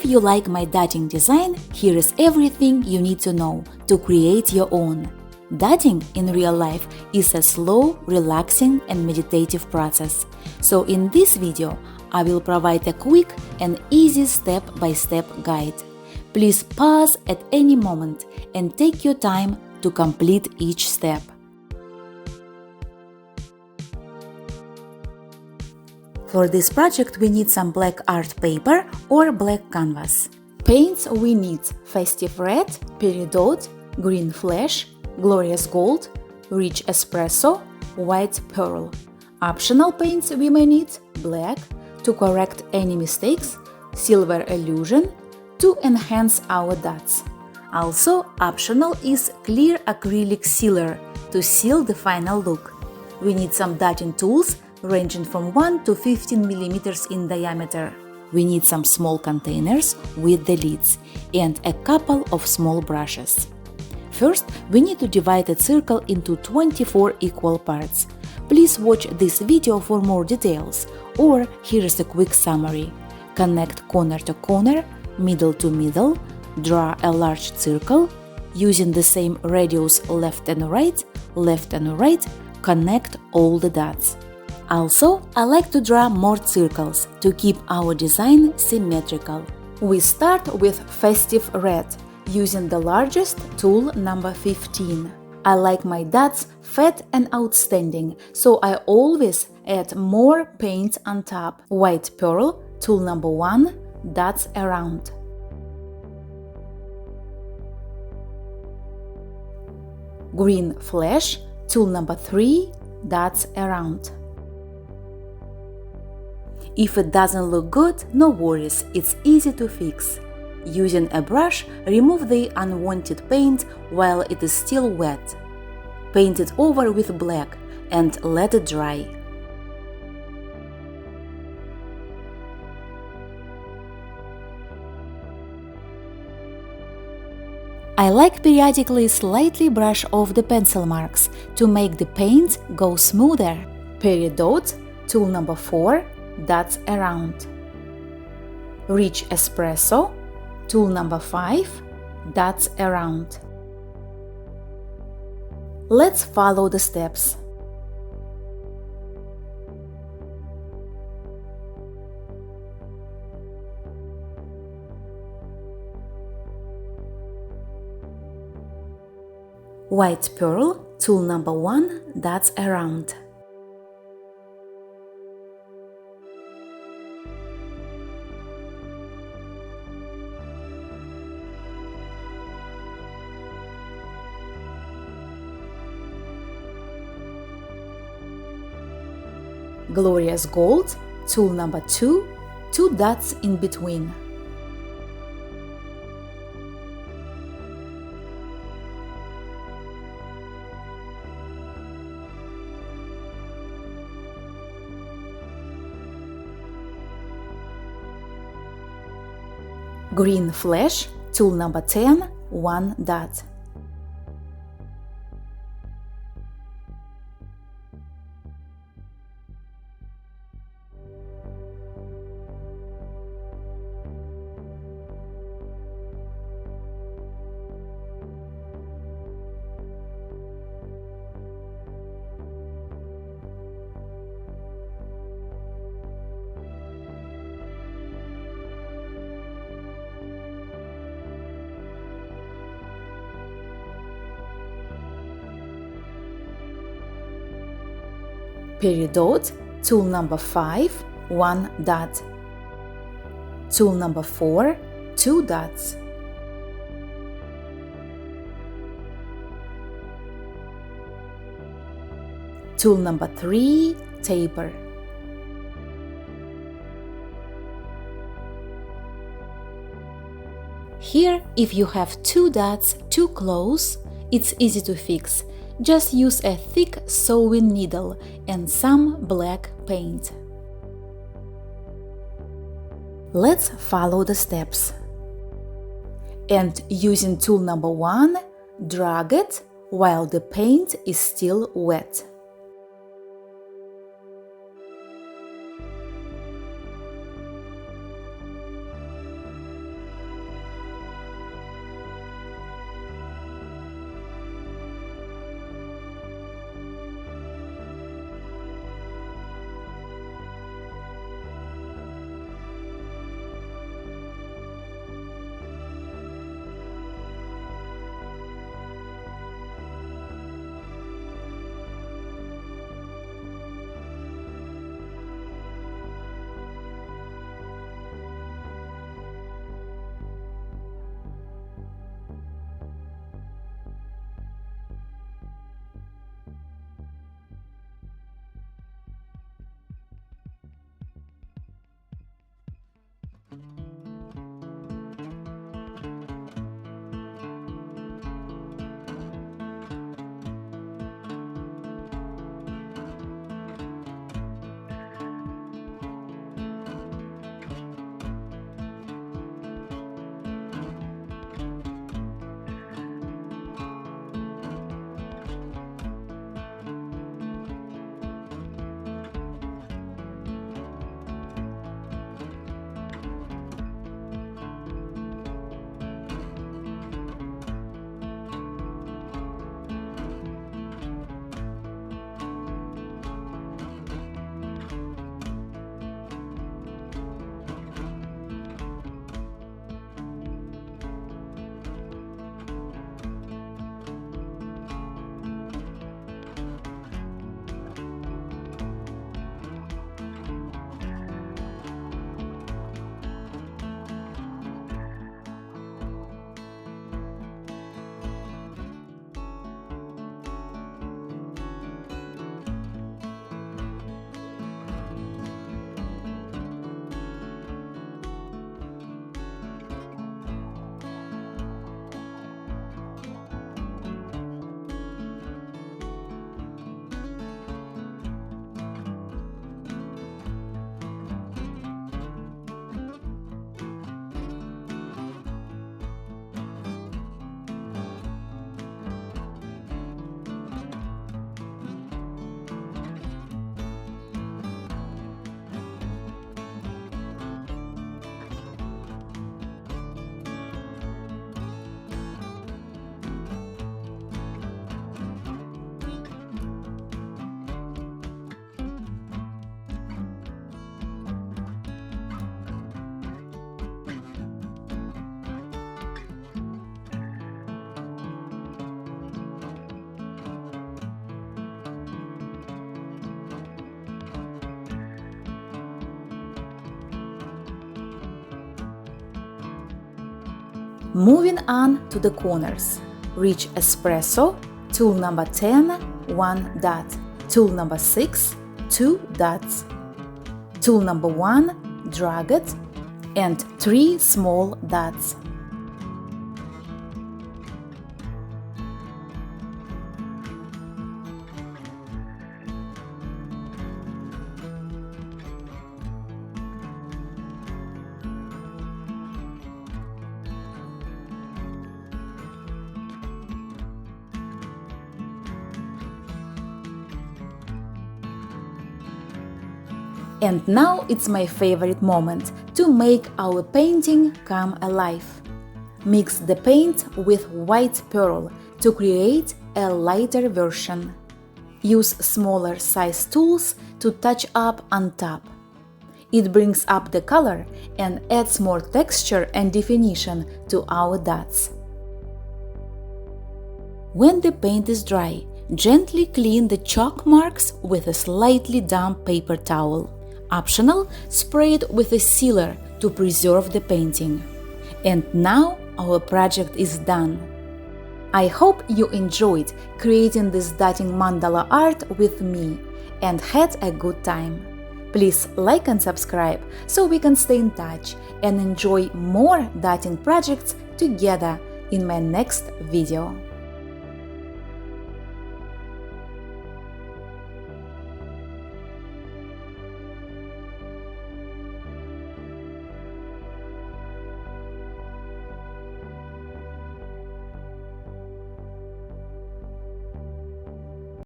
you like my dotting design, here is everything you need to know to create your own. Dotting in real life is a slow, relaxing and meditative process. So in this video, I will provide a quick and easy step-by-step guide. Please pause at any moment and take your time to complete each step. For this project we need some black art paper or black canvas. Paints we need Festive Red, Peridot, Green Flash, Glorious Gold, Rich Espresso, White Pearl. Optional paints we may need black to correct any mistakes, Silver Illusion to enhance our dots. Also optional is clear acrylic sealer to seal the final look. We need some dotting tools ranging from 1 to 15 mm in diameter. We need some small containers with the lids and a couple of small brushes. First, we need to divide a circle into 24 equal parts. Please watch this video for more details, or here is a quick summary. Connect corner to corner, middle to middle, draw a large circle, using the same radius left and right, connect all the dots. Also, I like to draw more circles to keep our design symmetrical. We start with Festive Red, using the largest tool number 15. I like my dots fat and outstanding, so I always add more paint on top. White Pearl, tool number 1, dots around. Green Flash, tool number 3, dots around. If it doesn't look good, no worries, it's easy to fix. Using a brush, remove the unwanted paint while it is still wet. Paint it over with black and let it dry. I like periodically slightly brush off the pencil marks to make the paint go smoother. Peridot, tool number 4, dots around. Rich Espresso, tool number 5, dots around. Let's follow the steps. White Pearl, tool number 1, dots around. Glorious Gold, tool number 2, 2 dots in between. Green Flash, tool number 10, 1 dot. Peridot, tool number 5, 1 dot. Tool number 4, 2 dots. Tool number 3, taper. Here, if you have 2 dots too close, it's easy to fix. Just use a thick sewing needle and some black paint. Let's follow the steps. And using tool number 1, drag it while the paint is still wet. Moving on to the corners. Rich espresso, tool number 10, 1 dot. Tool number 6, 2 dots. Tool number 1, drag it, and 3 small dots. And now it's my favorite moment to make our painting come alive. Mix the paint with white pearl to create a lighter version. Use smaller size tools to touch up on top. It brings up the color and adds more texture and definition to our dots. When the paint is dry, gently clean the chalk marks with a slightly damp paper towel. Optional, spray it with a sealer to preserve the painting. And now our project is done. I hope you enjoyed creating this dotting mandala art with me and had a good time. Please like and subscribe so we can stay in touch and enjoy more dotting projects together in my next video.